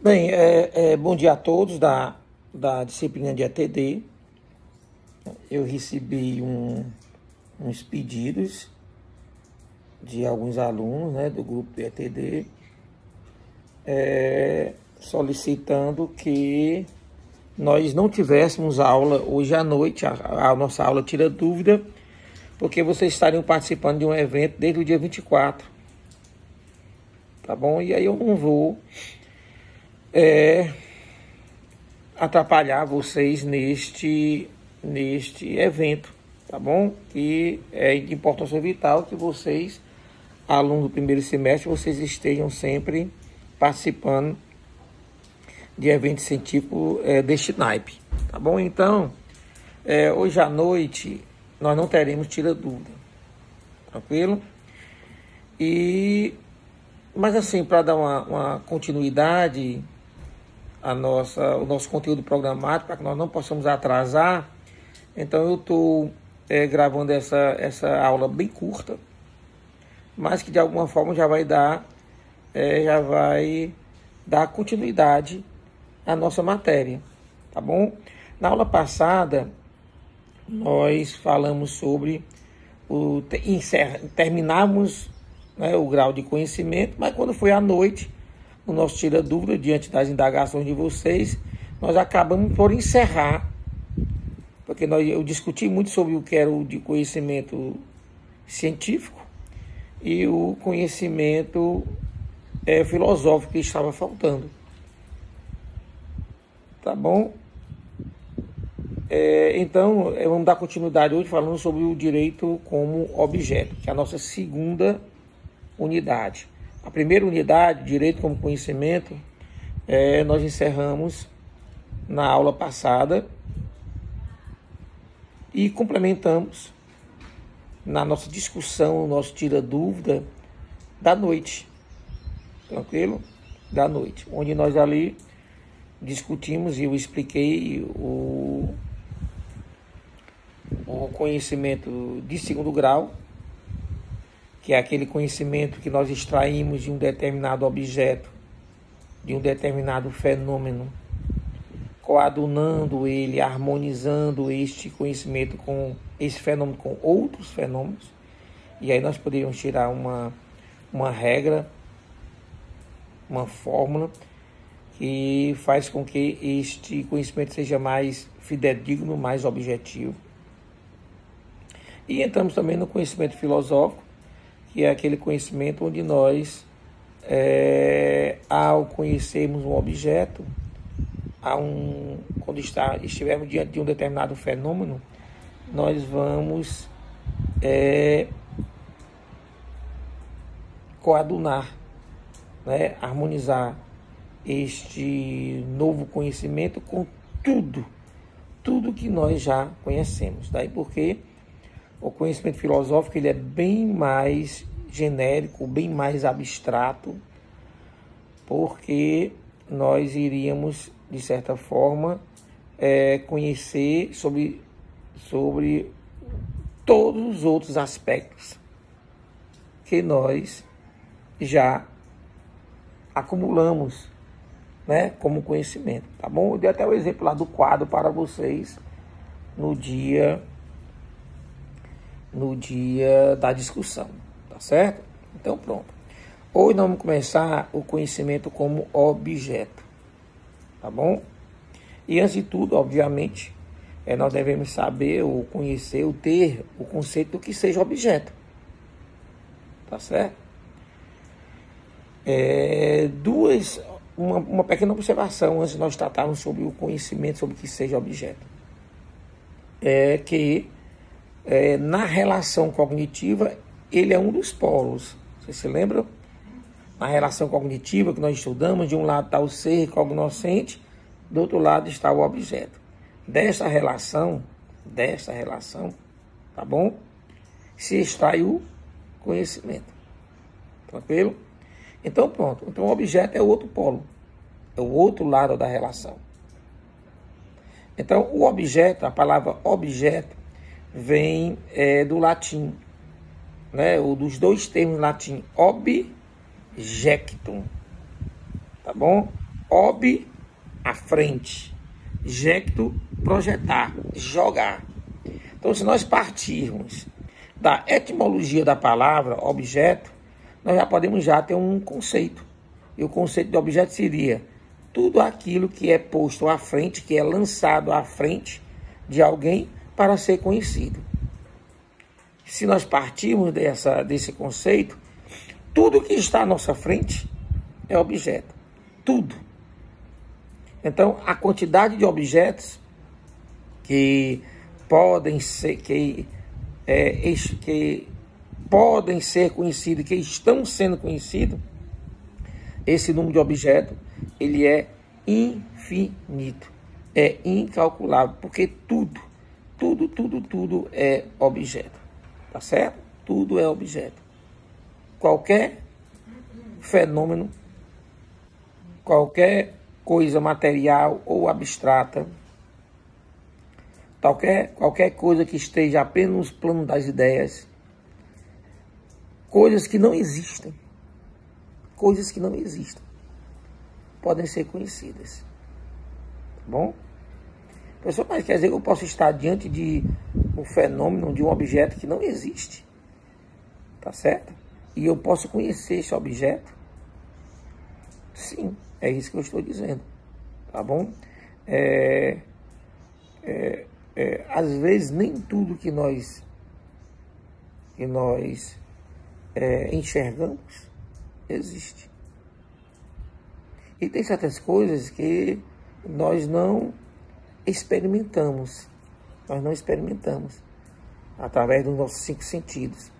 Bem, bom dia a todos da disciplina de ETD. Eu recebi uns pedidos de alguns alunos, né, do grupo do ETD, solicitando que nós não tivéssemos aula hoje à noite, a nossa aula Tira Dúvida, porque vocês estariam participando de um evento desde o dia 24, tá bom? E aí eu não vou atrapalhar vocês neste evento, tá bom? Que é de importância vital que vocês, alunos do primeiro semestre, vocês estejam sempre participando de eventos científicos deste naipe, tá bom? Então, hoje à noite nós não teremos Tira Dúvida, tranquilo? Mas assim, para dar uma continuidade o nosso conteúdo programático, para que nós não possamos atrasar, então eu estou gravando essa aula bem curta, mas que de alguma forma já vai dar continuidade à nossa matéria, tá bom? Na aula passada, nós falamos sobre terminamos, né, o grau de conhecimento, mas quando foi à noite, no nosso Tira Dúvida, diante das indagações de vocês, nós acabamos por encerrar, porque eu discuti muito sobre o que era o de conhecimento científico e o conhecimento filosófico que estava faltando. Tá bom? Então, vamos dar continuidade hoje falando sobre o direito como objeto, que é a nossa segunda unidade. A primeira unidade, direito como conhecimento, nós encerramos na aula passada e complementamos na nossa discussão, no nosso Tira Dúvida da noite, tranquilo? Da noite, onde nós ali discutimos e eu expliquei o conhecimento de segundo grau, que é aquele conhecimento que nós extraímos de um determinado objeto, de um determinado fenômeno, coadunando ele, harmonizando este conhecimento com esse fenômeno, com outros fenômenos, e aí nós poderíamos tirar uma regra, uma fórmula, que faz com que este conhecimento seja mais fidedigno, mais objetivo. E entramos também no conhecimento filosófico, que é aquele conhecimento onde nós, ao conhecermos um objeto, quando estivermos diante de um determinado fenômeno, nós vamos coadunar, né, harmonizar este novo conhecimento com tudo que nós já conhecemos. Daí porque o conhecimento filosófico ele é bem mais genérico, bem mais abstrato, porque nós iríamos, de certa forma, conhecer sobre todos os outros aspectos que nós já acumulamos, né, como conhecimento, tá bom? Eu dei até o exemplo lá do quadro para vocês no dia da discussão, tá certo? Então pronto. Hoje nós vamos começar o conhecimento como objeto, tá bom? E antes de tudo, obviamente, nós devemos saber ou conhecer ou ter o conceito do que seja objeto, tá certo? Uma pequena observação antes de nós tratarmos sobre o conhecimento sobre o que seja objeto. Na relação cognitiva, ele é um dos polos. Vocês se lembram? Na relação cognitiva que nós estudamos, de um lado está o ser cognoscente, do outro lado está o objeto. Dessa relação, tá bom? Se extrai o conhecimento. Tranquilo? Então pronto. Então o objeto é o outro polo. É o outro lado da relação. Então o objeto, a palavra objeto, vem do latim, né? Ou dos dois termos latim, objectum, tá bom? Ob, à frente. Jecto, projetar, jogar. Então, se nós partirmos da etimologia da palavra objeto, nós já podemos já ter um conceito. E o conceito de objeto seria tudo aquilo que é posto à frente, que é lançado à frente de alguém para ser conhecido. Se nós partirmos desse conceito, tudo que está à nossa frente é objeto. Tudo. Então, a quantidade de objetos que podem ser, que podem ser conhecidos, que estão sendo conhecidos, esse número de objetos, ele é infinito, é incalculável, porque tudo é objeto, tá certo? Tudo é objeto. Qualquer fenômeno, qualquer coisa material ou abstrata, qualquer coisa que esteja apenas nos planos das ideias, coisas que não existem, podem ser conhecidas. Tá bom? Pessoal, mas quer dizer que eu posso estar diante de um fenômeno, de um objeto que não existe. Tá certo? E eu posso conhecer esse objeto? Sim, é isso que eu estou dizendo. Tá bom? Às vezes nem tudo que nós enxergamos existe. E tem certas coisas que nós não experimentamos. Através dos nossos 5 sentidos.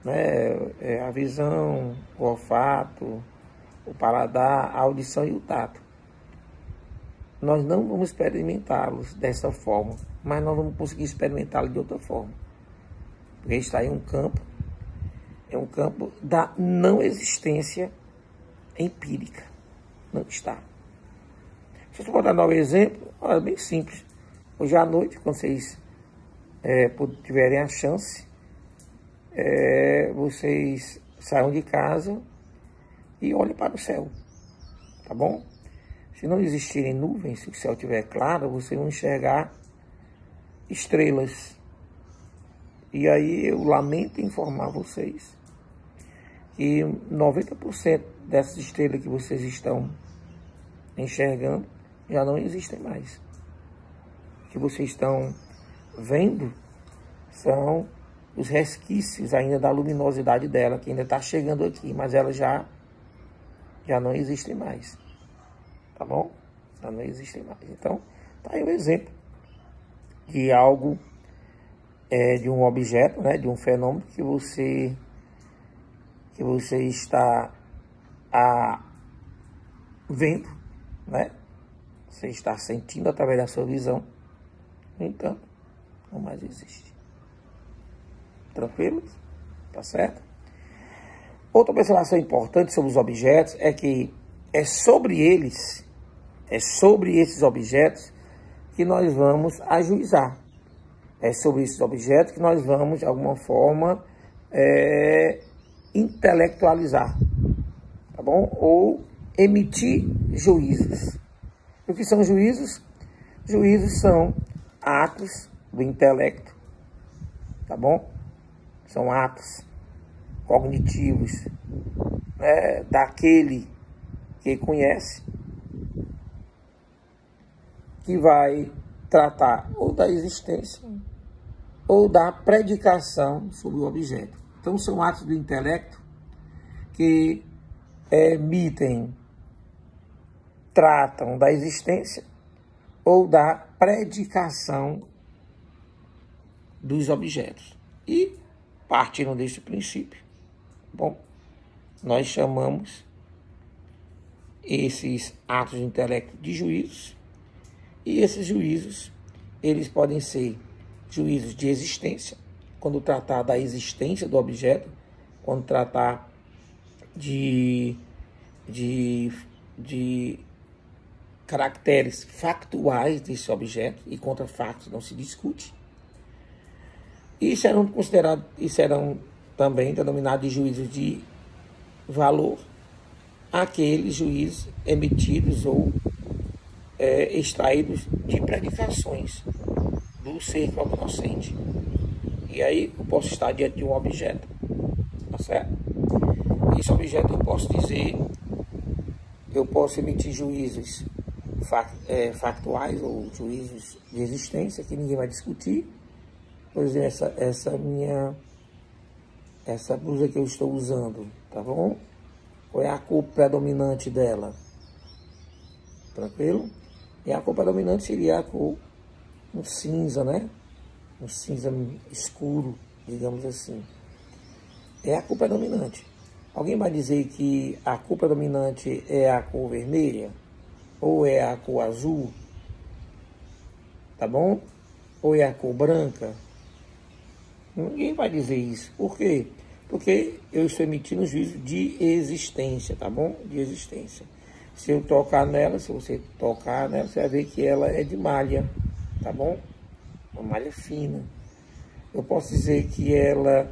Né? A visão, o olfato, o paladar, a audição e o tato. Nós não vamos experimentá-los dessa forma, mas nós vamos conseguir experimentá-los de outra forma. Porque está em um campo, da não existência empírica. Não está. Se eu for dar um exemplo, é bem simples. Hoje à noite, quando vocês tiverem a chance, vocês saiam de casa e olhem para o céu. Tá bom? Se não existirem nuvens, se o céu estiver claro, vocês vão enxergar estrelas. E aí eu lamento informar vocês que 90% dessas estrelas que vocês estão enxergando já não existem mais. O que vocês estão vendo são os resquícios ainda da luminosidade dela, que ainda está chegando aqui, mas elas já não existem mais. Tá bom? Já não existem mais. Então, tá aí o exemplo de algo, de um objeto, né, de um fenômeno que você está vendo, né? Você está sentindo através da sua visão. No entanto, não mais existe. Tranquilo? Tá certo? Outra observação importante sobre os objetos é que é sobre esses objetos que nós vamos ajuizar. É sobre esses objetos que nós vamos, de alguma forma, intelectualizar. Tá bom? Ou emitir juízos. O que são juízos? Juízos são atos do intelecto. Tá bom? São atos cognitivos, né, daquele que conhece, que vai tratar ou da existência ou da predicação sobre o objeto. Então, são atos do intelecto que tratam da existência ou da predicação dos objetos. E, partindo deste princípio, bom, nós chamamos esses atos de intelecto de juízos, e esses juízos, eles podem ser juízos de existência, quando tratar da existência do objeto, quando tratar de caracteres factuais desse objeto, e contra fatos não se discute. E serão também denominados de juízos de valor, aqueles juízos emitidos ou extraídos de predicações do ser cognoscente. E aí eu posso estar diante de um objeto, tá certo? Esse objeto eu posso emitir juízos factuais ou juízos de existência que ninguém vai discutir. Por exemplo, essa blusa que eu estou usando, tá bom? Qual é a cor predominante dela? Tranquilo? E a cor predominante seria a cor um cinza, né? Um cinza escuro, digamos assim. É a cor predominante. Alguém vai dizer que a cor predominante é a cor vermelha? Ou é a cor azul? Tá bom? Ou é a cor branca? Ninguém vai dizer isso. Por quê? Porque eu estou emitindo um juízo de existência, tá bom? De existência. Se eu tocar nela, se você tocar nela, você vai ver que ela é de malha, tá bom? Uma malha fina. Eu posso dizer que ela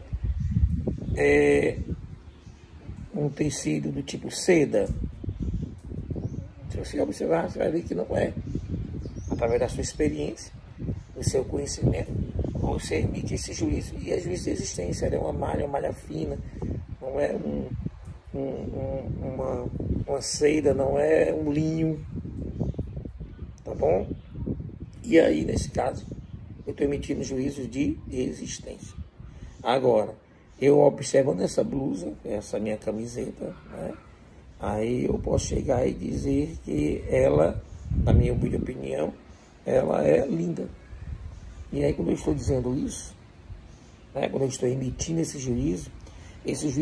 é um tecido do tipo seda. Se você observar, você vai ver que não é. Através da sua experiência, do seu conhecimento, você emite esse juízo. E é juízo de existência, ela é uma malha fina, não é uma seda, não é um linho, tá bom? E aí, nesse caso, eu estou emitindo juízos de existência. Agora, eu observando essa blusa, essa minha camiseta, né? Aí eu posso chegar e dizer que ela, na minha humilde opinião, ela é linda. E aí, quando eu estou dizendo isso, né, quando eu estou emitindo esse juízo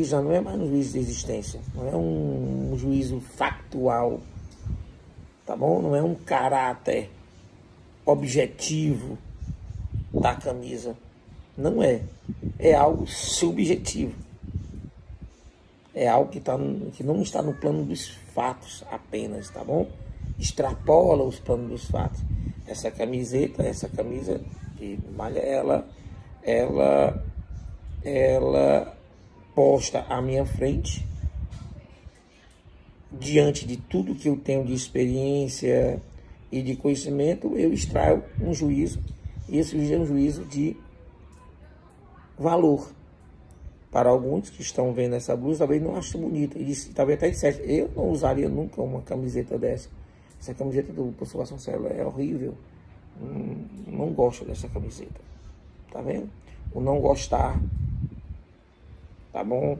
já não é mais um juízo de existência, não é um juízo factual, tá bom? Não é um caráter objetivo da camisa, não é. É algo subjetivo. É algo que não está no plano dos fatos apenas, tá bom? Extrapola os planos dos fatos. Essa camisa de malha, ela posta à minha frente, diante de tudo que eu tenho de experiência e de conhecimento, eu extraio um juízo, e esse juízo é um juízo de valor. Para alguns que estão vendo essa blusa, talvez não achem bonita, e talvez até dissesse, eu não usaria nunca uma camiseta dessa. Essa camiseta do professor Vasconcelos é horrível, não gosto dessa camiseta, tá vendo? O não gostar, tá bom?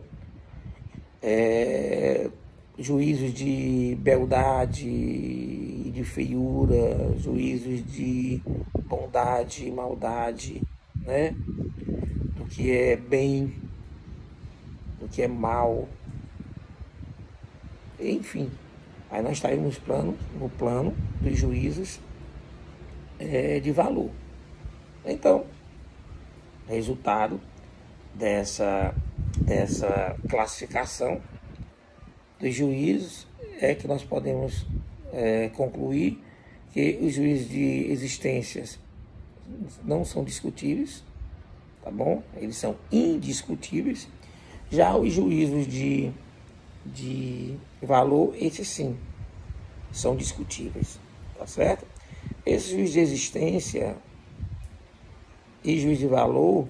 Juízos de beldade e de feiura, juízos de bondade e maldade, né? Do que é bem, do que é mal, enfim. Aí nós estaremos no plano dos juízos de valor. Então, resultado dessa classificação dos juízos é que nós podemos concluir que os juízos de existências não são discutíveis, tá bom? Eles são indiscutíveis. Já os juízos de valor, esses sim, são discutíveis, tá certo? Esses juízos de existência e juízes de valor,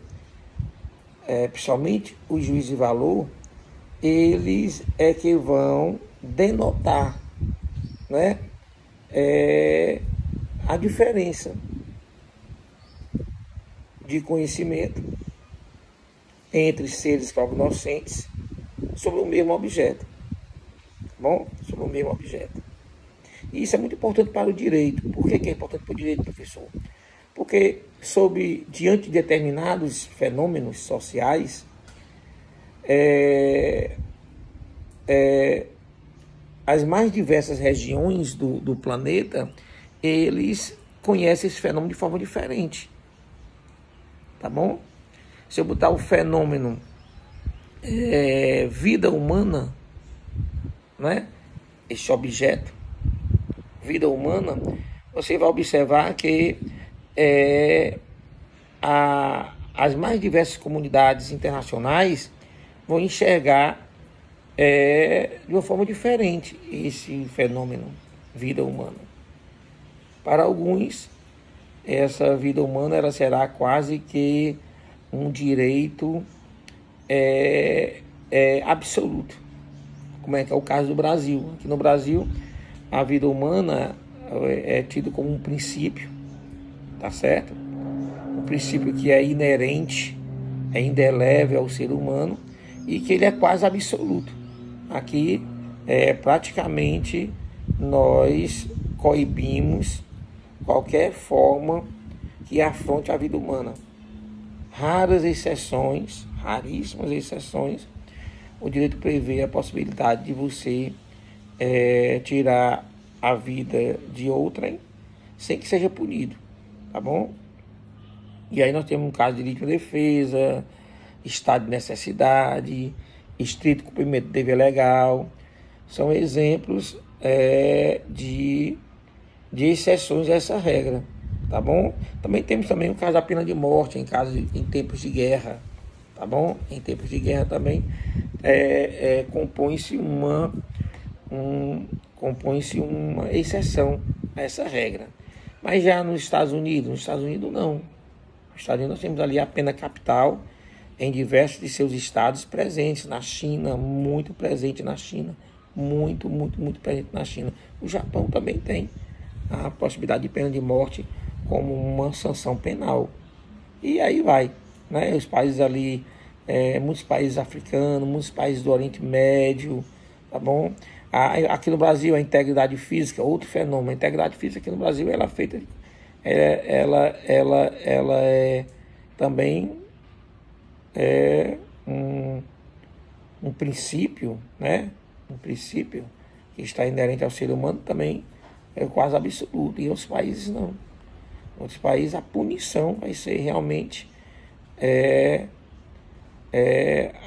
principalmente os juízes de valor, eles é que vão denotar, né, a diferença de conhecimento entre seres cognoscentes sobre o mesmo objeto, bom? Sobre o mesmo objeto. E isso é muito importante para o direito. Por que é importante para o direito, professor? Porque diante de determinados fenômenos sociais, as mais diversas regiões do planeta, eles conhecem esse fenômeno de forma diferente, tá bom? Se eu botar o fenômeno vida humana, né? Esse objeto, vida humana, você vai observar que as mais diversas comunidades internacionais vão enxergar de uma forma diferente esse fenômeno, vida humana. Para alguns, essa vida humana ela será quase que um direito absoluto, como é que é o caso do Brasil. Aqui no Brasil, a vida humana é tida como um princípio, tá certo? Um princípio que é inerente, é indelével ao ser humano e que ele é quase absoluto. Aqui, praticamente, nós coibimos qualquer forma que afronte a vida humana. Raras exceções, raríssimas exceções, o direito prevê a possibilidade de você tirar a vida de outrem sem que seja punido, tá bom? E aí nós temos um caso de legítima defesa, estado de necessidade, estrito cumprimento do dever legal. São exemplos de exceções a essa regra, tá bom? Também temos também o caso da pena de morte em tempos de guerra, tá bom? Em tempos de guerra também compõe-se uma exceção a essa regra. Mas já nos Estados Unidos não. Nos Estados Unidos nós temos ali a pena capital em diversos de seus estados presentes. Na China, muito presente na China. Muito presente na China. O Japão também tem a possibilidade de pena de morte como uma sanção penal. E aí vai, né? Os países ali, muitos países africanos, muitos países do Oriente Médio, tá bom? Aqui no Brasil, a integridade física, outro fenômeno. A integridade física aqui no Brasil, ela é feita, ela é também um princípio, né? Um princípio que está inerente ao ser humano também é quase absoluto. E outros países não. Em outros países a punição vai ser realmente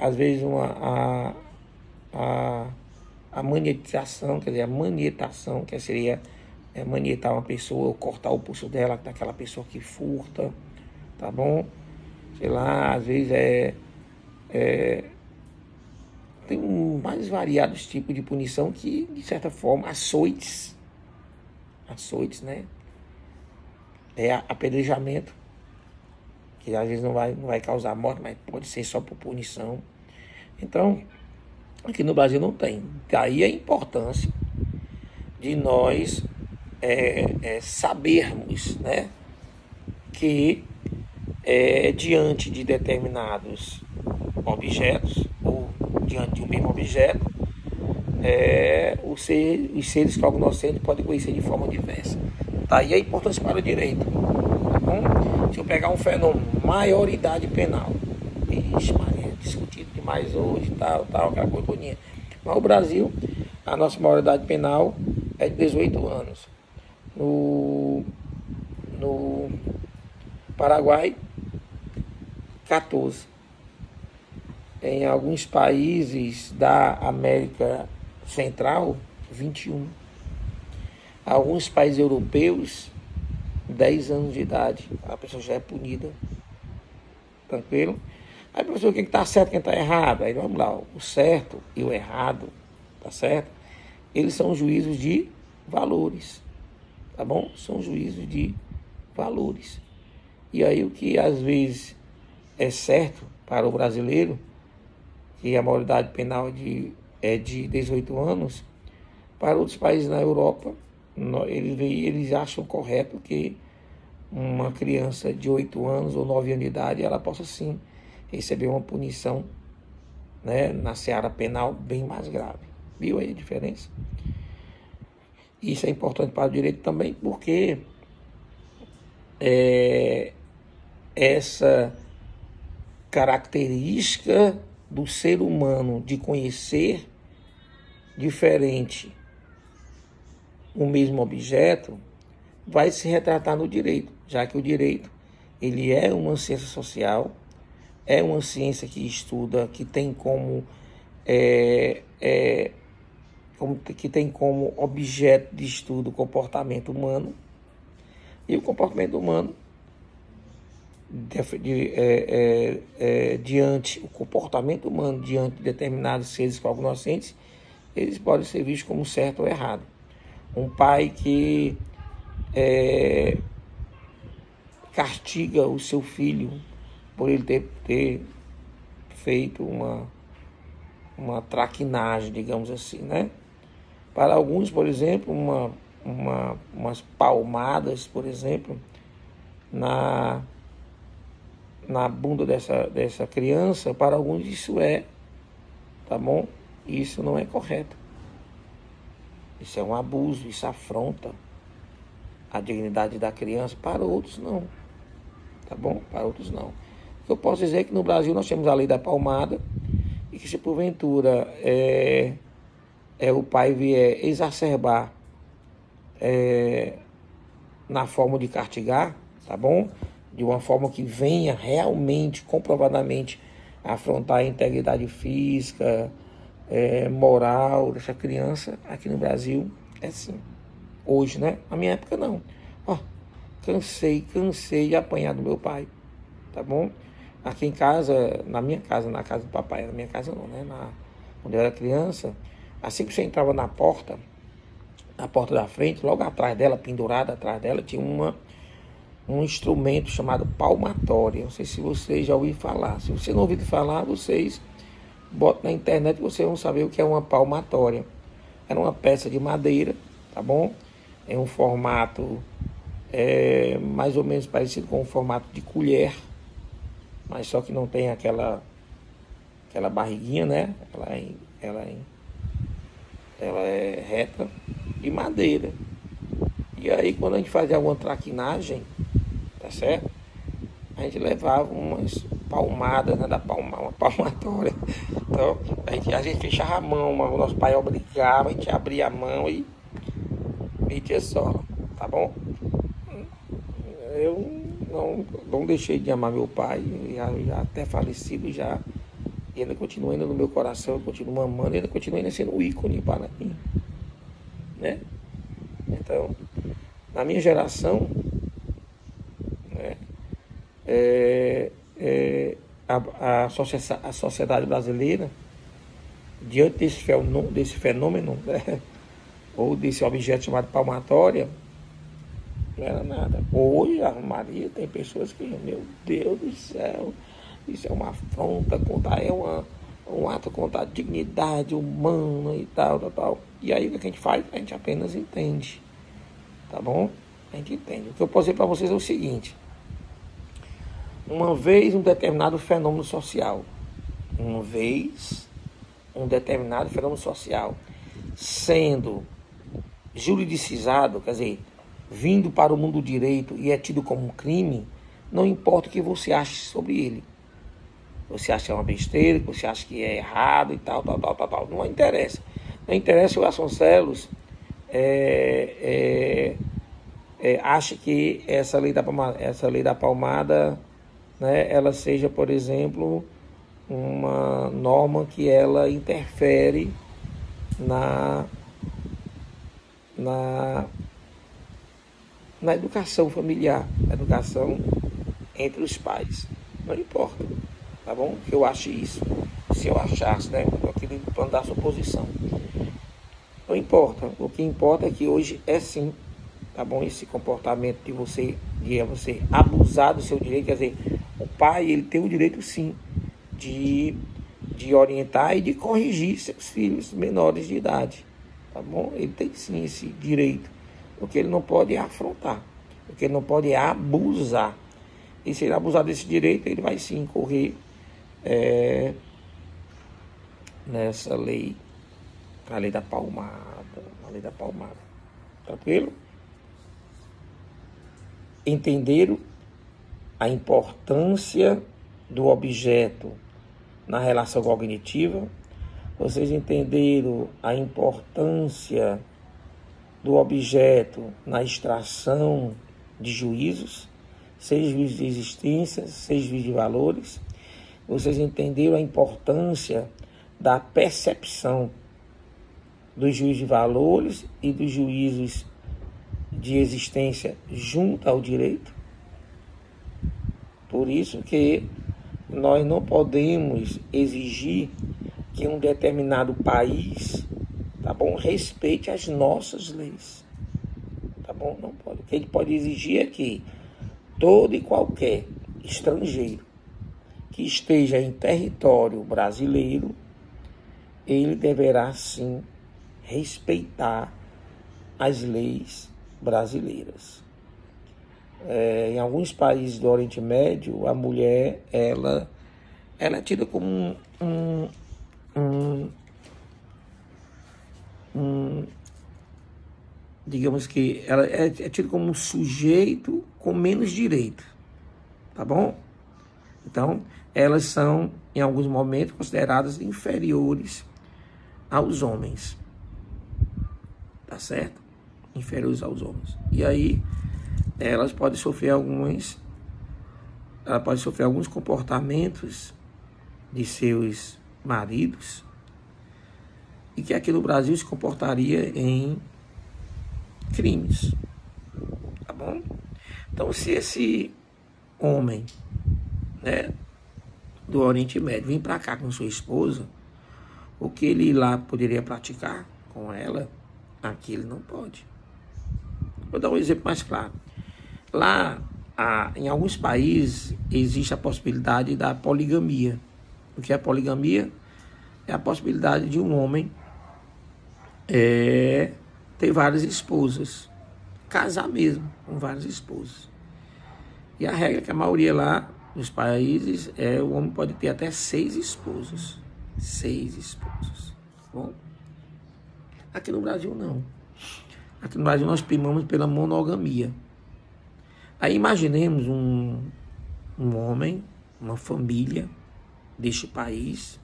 às vezes a manietação, quer dizer, a manietação, que seria manietar uma pessoa ou cortar o pulso dela, daquela pessoa que furta, tá bom? Sei lá, às vezes tem mais variados tipos de punição que, de certa forma, açoites, né? Apedrejamento, que às vezes não vai causar morte, mas pode ser só por punição. Então, aqui no Brasil não tem. Daí a importância de nós sabermos, né, que diante de determinados objetos, ou diante de um mesmo objeto, os seres cognoscentes podem conhecer de forma diversa. Daí a importância para o direito. Tá bom? Se eu pegar um fenômeno, maioridade penal, Maria, discutido demais hoje, tal, aquela coisa toda. Mas o Brasil, a nossa maioridade penal é de 18 anos. No Paraguai, 14. Em alguns países da América Central, 21. Alguns países europeus, 10 anos de idade. A pessoa já é punida. Tranquilo? Aí, professor, quem está certo, quem está errado? Aí vamos lá, o certo e o errado, tá certo? Eles são juízos de valores, tá bom? São juízos de valores. E aí o que às vezes é certo para o brasileiro, que a maioridade penal é de 18 anos, para outros países na Europa, eles acham correto que uma criança de 8 anos ou 9 anos de idade, ela possa sim receber uma punição, né, na seara penal bem mais grave. Viu aí a diferença? Isso é importante para o direito também, porque essa característica do ser humano de conhecer diferente o mesmo objeto vai se retratar no direito, já que o direito ele é uma ciência social, é uma ciência que estuda, que tem como objeto de estudo o comportamento humano, e o comportamento humano diante o comportamento humano, diante de determinados seres cognoscentes, eles podem ser vistos como certo ou errado. Um pai que castiga o seu filho por ele ter feito uma traquinagem, digamos assim, né? Para alguns, por exemplo, umas palmadas, por exemplo, na bunda dessa criança, para alguns isso tá bom? Isso não é correto. Isso é um abuso, isso afronta a dignidade da criança. Para outros não, tá bom? Para outros não. O que eu posso dizer é que no Brasil nós temos a lei da palmada, e que se porventura o pai vier exacerbar na forma de castigar, tá bom? De uma forma que venha realmente, comprovadamente, afrontar a integridade física, moral dessa criança, aqui no Brasil é assim. Hoje, né? Na minha época não. Cansei de apanhar do meu pai, tá bom? Aqui em casa, na minha casa, na casa do papai, na minha casa não, né? Quando eu era criança, assim que você entrava na porta da frente, logo atrás dela, pendurada atrás dela, tinha um instrumento chamado palmatória. Não sei se vocês já ouviram falar. Se você não ouviu falar, vocês botam na internet e vocês vão saber o que é uma palmatória. Era uma peça de madeira, tá bom? É um formato mais ou menos parecido com o formato de colher, mas só que não tem aquela barriguinha, né? Ela é reta, de madeira. E aí, quando a gente fazia alguma traquinagem, tá certo? A gente levava umas palmadas, né, uma palmatória. Então, a gente fechava a mão, o nosso pai obrigava, a gente abria a mão e metia sola, tá bom? Eu não deixei de amar meu pai, já até falecido já, e ainda continua indo no meu coração, eu continuo amando, e ainda continua ainda sendo um ícone para mim, né? Então, na minha geração, né, a sociedade brasileira, diante desse fenômeno, né, ou desse objeto chamado palmatória, não era nada. Hoje, a Maria, tem pessoas que, meu Deus do céu, isso é uma afronta, um ato contra a dignidade humana e tal. E aí, o que a gente faz? A gente apenas entende, tá bom? A gente entende. O que eu posso dizer para vocês é o seguinte: uma vez um determinado fenômeno social, sendo juridicizado, quer dizer, vindo para o mundo do direito e é tido como um crime, não importa o que você ache sobre ele. Você acha que é uma besteira, que você acha que é errado e tal. Não interessa. Não interessa se o Vasconcelos acha que essa lei da palmada, né, ela seja, por exemplo, uma norma que ela interfere na educação familiar, na educação entre os pais. Não importa, tá bom? Que eu ache isso. Se eu achasse, né? Aquele plano da suposição. Não importa. O que importa é que hoje é sim, tá bom? Esse comportamento de você abusar do seu direito, quer dizer, o pai, ele tem o direito sim de orientar e de corrigir seus filhos menores de idade, tá bom? Ele tem sim esse direito. O que ele não pode é afrontar, o que ele não pode é abusar. E se ele abusar desse direito, ele vai sim incorrer nessa lei, a lei da palmada, tranquilo? Entenderam a importância do objeto na relação cognitiva? Vocês entenderam a importância do objeto na extração de juízos, seja juízo de existência, seja juízo de valores? Vocês entenderam a importância da percepção dos juízos de valores e dos juízos de existência junto ao direito? Por isso que nós não podemos exigir que um determinado país, tá bom, respeite as nossas leis, tá bom? Não pode. O que ele pode exigir é que todo e qualquer estrangeiro que esteja em território brasileiro, ele deverá sim respeitar as leis brasileiras. Em alguns países do Oriente Médio, a mulher ela é tida como digamos que ela é tida como um sujeito com menos direito, tá bom? Então, elas são, em alguns momentos, consideradas inferiores aos homens, tá certo? Inferiores aos homens. E aí, ela pode sofrer alguns comportamentos de seus maridos e que aqui no Brasil se comportaria em crimes, tá bom? Então, se esse homem, né, do Oriente Médio vir para cá com sua esposa, o que ele lá poderia praticar com ela, aqui ele não pode. Vou dar um exemplo mais claro. Lá, em alguns países, existe a possibilidade da poligamia. O que é a poligamia? É a possibilidade de um homem ter várias esposas. Casar mesmo com várias esposas. E a regra é que a maioria lá, nos países, o homem pode ter até 6 esposas. 6 esposas. Bom, aqui no Brasil, não. Aqui no Brasil, nós primamos pela monogamia. Aí imaginemos um homem, uma família deste país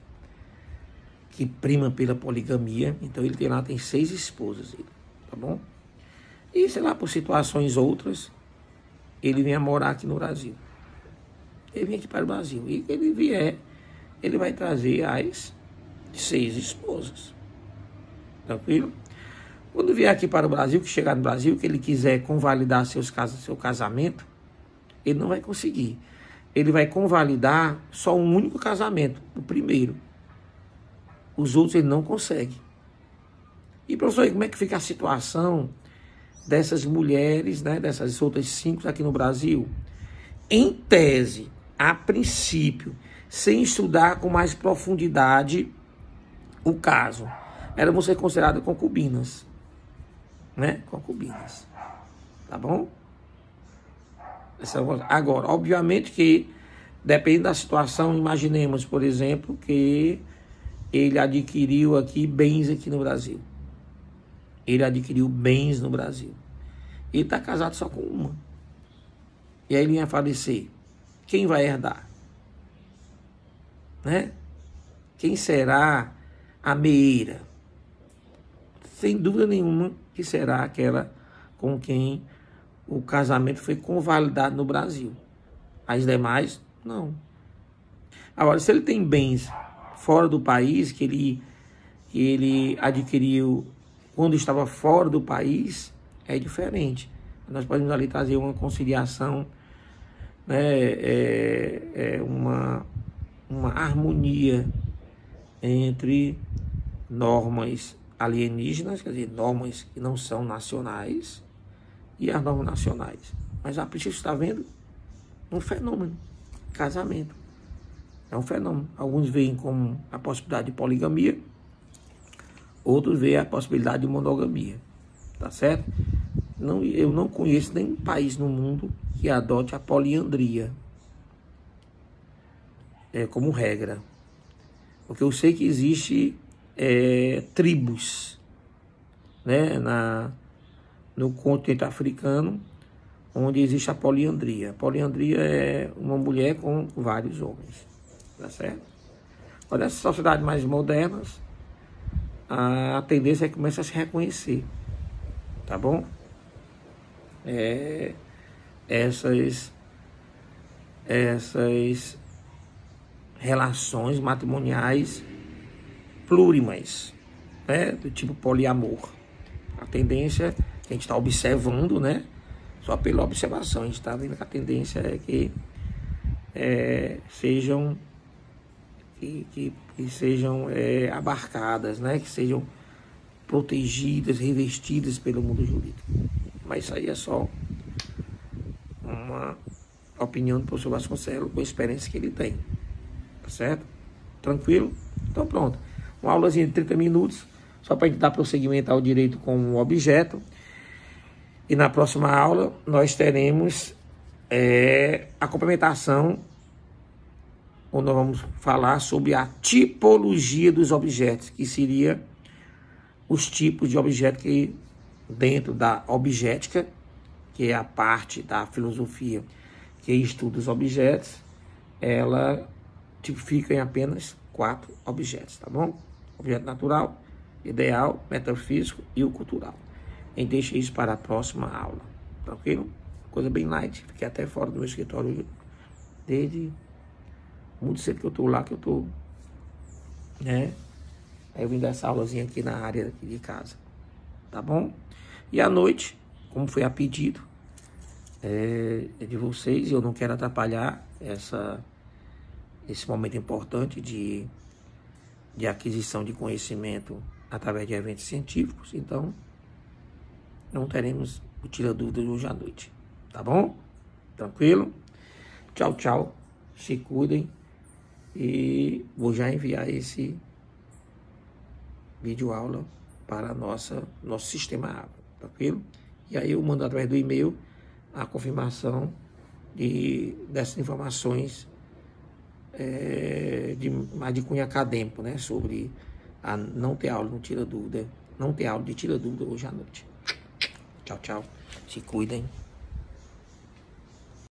que prima pela poligamia. Então ele tem 6 esposas, tá bom? E sei lá, por situações outras, ele vem a morar aqui no Brasil. Ele vem aqui para o Brasil. E quando ele vier, ele vai trazer as 6 esposas. Tranquilo? Quando vier aqui para o Brasil, que chegar no Brasil, que ele quiser convalidar seu casamento, ele não vai conseguir. Ele vai convalidar só um único casamento, o primeiro. Os outros ele não consegue. E, professor, como é que fica a situação dessas mulheres, né, dessas outras 5 aqui no Brasil? Em tese, a princípio, sem estudar com mais profundidade o caso, elas vão ser consideradas concubinas. Né? Concubinas. Tá bom? Agora, obviamente que depende da situação. Imaginemos, por exemplo, que ele adquiriu aqui bens aqui no Brasil. Ele adquiriu bens no Brasil. Ele está casado só com uma. E aí ele ia falecer. Quem vai herdar? Né? Quem será a meeira? Sem dúvida nenhuma que será aquela com quem o casamento foi convalidado no Brasil. As demais, não. Agora, se ele tem bens fora do país, que ele adquiriu quando estava fora do país, é diferente. Nós podemos ali trazer uma conciliação, né, uma harmonia entre normas alienígenas, quer dizer, normas que não são nacionais, e as normas nacionais. Mas a princípio está vendo um fenômeno, casamento. É um fenômeno. Alguns veem como a possibilidade de poligamia, outros veem a possibilidade de monogamia. Tá certo? Eu não conheço nenhum país no mundo que adote a poliandria como regra. Porque eu sei que existe tribos, né, no continente africano, onde existe a poliandria. A poliandria é uma mulher com vários homens, tá certo? Olha, nessas sociedades mais modernas, a tendência é que comece a se reconhecer, tá bom? Essas relações matrimoniais plurimas, né, do tipo poliamor. A tendência que a gente está observando, né, só pela observação, a gente está vendo que a tendência é que sejam que sejam abarcadas, né? Que sejam protegidas, revestidas pelo mundo jurídico. Mas isso aí é só uma opinião do professor Vasconcelos com a experiência que ele tem. Tá certo? Tranquilo? Então pronto. Uma aulazinha de 30 minutos, só para a gente dar prosseguimento ao direito como objeto. E na próxima aula nós teremos a complementação, onde nós vamos falar sobre a tipologia dos objetos, que seria os tipos de objeto que dentro da obgética, que é a parte da filosofia que estuda os objetos, ela tipifica em apenas 4 objetos, tá bom? Objeto natural, ideal, metafísico e o cultural. A gente deixa isso para a próxima aula, tranquilo? Coisa bem light, fiquei até fora do meu escritório desde muito cedo que eu tô lá, né? Aí eu vim dar essa aulazinha aqui na área aqui de casa, tá bom? E à noite, como foi a pedido de vocês, eu não quero atrapalhar esse momento importante de aquisição de conhecimento através de eventos científicos, então não teremos o Tira Dúvidas hoje à noite, tá bom? Tranquilo? Tchau, tchau, se cuidem e vou já enviar esse vídeo aula para nosso sistema água, tranquilo? E aí eu mando através do e-mail a confirmação dessas informações mais de cunho acadêmico, né? Sobre a não ter aula no Tira Dúvida, não ter aula de Tira Dúvida hoje à noite. Tchau, tchau. Se cuidem.